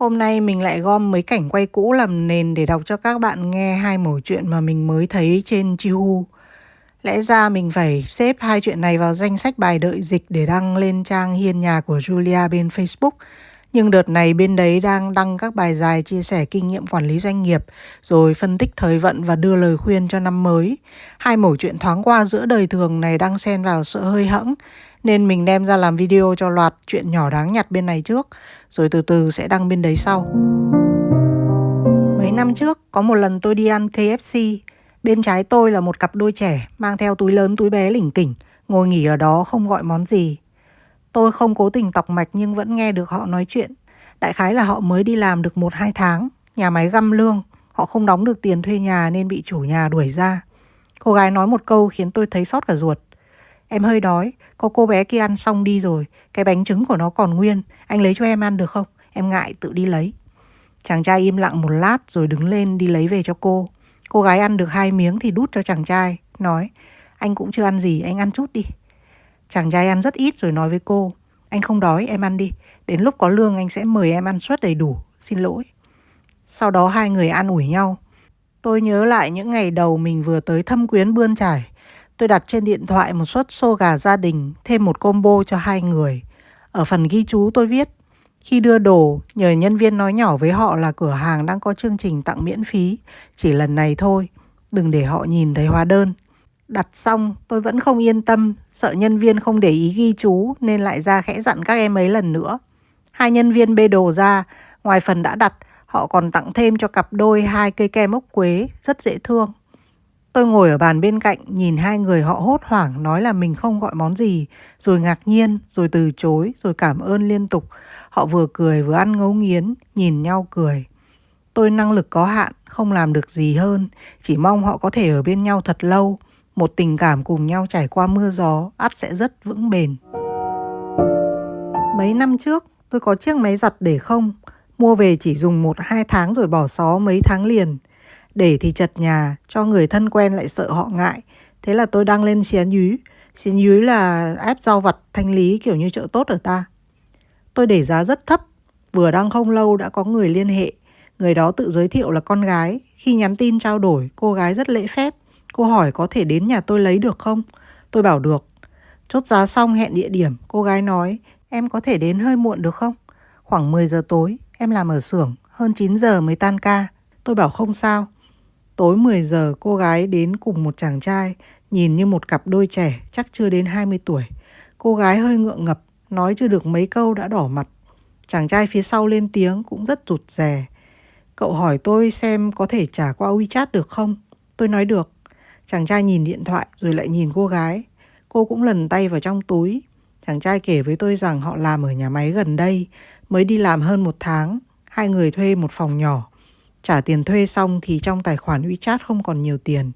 Hôm nay mình lại gom mấy cảnh quay cũ làm nền để đọc cho các bạn nghe hai mẩu chuyện mà mình mới thấy trên Chihu. Lẽ ra mình phải xếp hai chuyện này vào danh sách bài đợi dịch để đăng lên trang hiên nhà của Julia bên Facebook. Nhưng đợt này bên đấy đang đăng các bài dài chia sẻ kinh nghiệm quản lý doanh nghiệp, rồi phân tích thời vận và đưa lời khuyên cho năm mới. Hai mẩu chuyện thoáng qua giữa đời thường này đang xen vào sợ hơi hẫng, nên mình đem ra làm video cho loạt chuyện nhỏ đáng nhặt bên này trước, rồi từ từ sẽ đăng bên đấy sau. Mấy năm trước, có một lần tôi đi ăn KFC. Bên trái tôi là một cặp đôi trẻ, mang theo túi lớn túi bé lỉnh kỉnh, ngồi nghỉ ở đó không gọi món gì. Tôi không cố tình tọc mạch nhưng vẫn nghe được họ nói chuyện. Đại khái là họ mới đi làm được 1-2 tháng, nhà máy găm lương, họ không đóng được tiền thuê nhà nên bị chủ nhà đuổi ra. Cô gái nói một câu khiến tôi thấy xót cả ruột. Em hơi đói, có cô bé kia ăn xong đi rồi, cái bánh trứng của nó còn nguyên, anh lấy cho em ăn được không? Em ngại tự đi lấy. Chàng trai im lặng một lát rồi đứng lên đi lấy về cho cô. Cô gái ăn được 2 miếng thì đút cho chàng trai, nói: Anh cũng chưa ăn gì, anh ăn chút đi. Chàng trai ăn rất ít rồi nói với cô: Anh không đói, em ăn đi. Đến lúc có lương anh sẽ mời em ăn suất đầy đủ, xin lỗi. Sau đó hai người an ủi nhau. Tôi nhớ lại những ngày đầu mình vừa tới Thâm Quyến Bươn Chải. Tôi đặt trên điện thoại một suất xô gà gia đình, thêm một combo cho 2 người. Ở phần ghi chú tôi viết: Khi đưa đồ, nhờ nhân viên nói nhỏ với họ là cửa hàng đang có chương trình tặng miễn phí, chỉ lần này thôi, đừng để họ nhìn thấy hóa đơn. Đặt xong, tôi vẫn không yên tâm, sợ nhân viên không để ý ghi chú nên lại ra khẽ dặn các em ấy lần nữa. Hai nhân viên bê đồ ra, ngoài phần đã đặt, họ còn tặng thêm cho cặp đôi 2 cây kem ốc quế, rất dễ thương. Tôi ngồi ở bàn bên cạnh, nhìn hai người họ hốt hoảng nói là mình không gọi món gì, rồi ngạc nhiên, rồi từ chối, rồi cảm ơn liên tục. Họ vừa cười vừa ăn ngấu nghiến, nhìn nhau cười. Tôi năng lực có hạn, không làm được gì hơn, chỉ mong họ có thể ở bên nhau thật lâu. Một tình cảm cùng nhau trải qua mưa gió, ắt sẽ rất vững bền. Mấy năm trước, tôi có chiếc máy giặt để không, mua về chỉ dùng 1-2 tháng rồi bỏ xó mấy tháng liền. Để thì chật nhà, cho người thân quen lại sợ họ ngại. Thế là tôi đăng lên Xiên Nhúy. Xiên Nhúy là app rau vặt thanh lý kiểu như chợ tốt ở ta. Tôi để giá rất thấp, vừa đăng không lâu đã có người liên hệ. Người đó tự giới thiệu là con gái. Khi nhắn tin trao đổi, cô gái rất lễ phép. Cô hỏi có thể đến nhà tôi lấy được không? Tôi bảo được. Chốt giá xong hẹn địa điểm, cô gái nói: Em có thể đến hơi muộn được không? Khoảng 10 giờ tối, em làm ở xưởng, hơn 9 giờ mới tan ca. Tôi bảo không sao. Tối 10 giờ cô gái đến cùng một chàng trai, nhìn như một cặp đôi trẻ, chắc chưa đến 20 tuổi. Cô gái hơi ngượng ngập, nói chưa được mấy câu đã đỏ mặt. Chàng trai phía sau lên tiếng cũng rất rụt rè. Cậu hỏi tôi xem có thể trả qua WeChat được không? Tôi nói được. Chàng trai nhìn điện thoại rồi lại nhìn cô gái. Cô cũng lần tay vào trong túi. Chàng trai kể với tôi rằng họ làm ở nhà máy gần đây, mới đi làm hơn 1 tháng. Hai người thuê một phòng nhỏ. Trả tiền thuê xong thì trong tài khoản WeChat không còn nhiều tiền.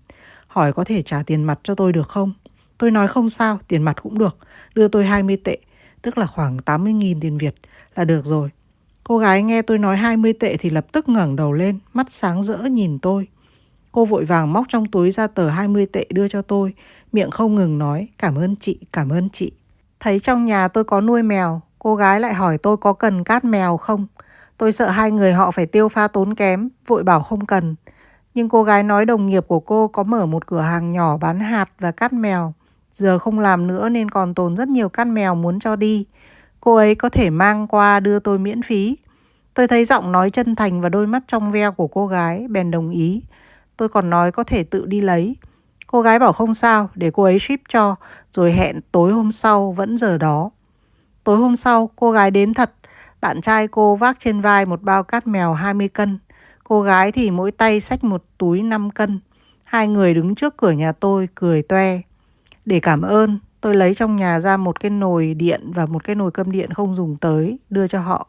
Hỏi có thể trả tiền mặt cho tôi được không? Tôi nói không sao, tiền mặt cũng được. Đưa tôi 20 tệ, tức là khoảng 80.000 tiền Việt là được rồi. Cô gái nghe tôi nói 20 tệ thì lập tức ngẩng đầu lên, mắt sáng rỡ nhìn tôi. Cô vội vàng móc trong túi ra tờ 20 tệ đưa cho tôi, miệng không ngừng nói cảm ơn chị, cảm ơn chị. Thấy trong nhà tôi có nuôi mèo, cô gái lại hỏi tôi có cần cát mèo không. Tôi sợ hai người họ phải tiêu pha tốn kém, vội bảo không cần. Nhưng cô gái nói đồng nghiệp của cô có mở một cửa hàng nhỏ bán hạt và cát mèo. Giờ không làm nữa nên còn tồn rất nhiều cát mèo muốn cho đi. Cô ấy có thể mang qua đưa tôi miễn phí. Tôi thấy giọng nói chân thành và đôi mắt trong veo của cô gái, bèn đồng ý. Tôi còn nói có thể tự đi lấy. Cô gái bảo không sao, để cô ấy ship cho, rồi hẹn tối hôm sau vẫn giờ đó. Tối hôm sau, cô gái đến thật. Bạn trai cô vác trên vai một bao cát mèo 20 cân. Cô gái thì mỗi tay xách một túi 5 cân. Hai người đứng trước cửa nhà tôi cười toe. Để cảm ơn, tôi lấy trong nhà ra một cái nồi điện và một cái nồi cơm điện không dùng tới, đưa cho họ.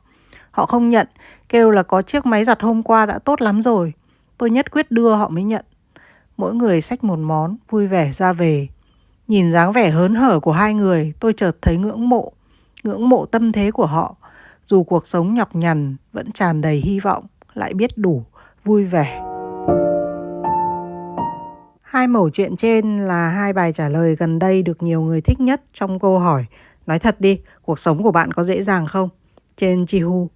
Họ không nhận, kêu là có chiếc máy giặt hôm qua đã tốt lắm rồi. Tôi nhất quyết đưa họ mới nhận. Mỗi người xách một món, vui vẻ ra về. Nhìn dáng vẻ hớn hở của hai người, tôi chợt thấy ngưỡng mộ tâm thế của họ. Dù cuộc sống nhọc nhằn, vẫn tràn đầy hy vọng, lại biết đủ, vui vẻ. Hai mẩu chuyện trên là hai bài trả lời gần đây được nhiều người thích nhất trong câu hỏi: Nói thật đi, cuộc sống của bạn có dễ dàng không? Trên Chihu.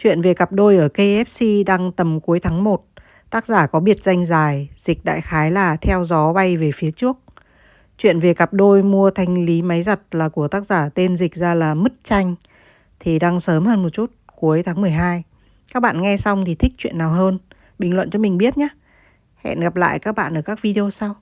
Chuyện về cặp đôi ở KFC đăng tầm cuối tháng 1. Tác giả có biệt danh dài, dịch đại khái là theo gió bay về phía trước. Chuyện về cặp đôi mua thanh lý máy giặt là của tác giả tên dịch ra là Mứt Chanh, thì đăng sớm hơn một chút, cuối tháng 12. Các bạn nghe xong thì thích chuyện nào hơn? Bình luận cho mình biết nhé. Hẹn gặp lại các bạn ở các video sau.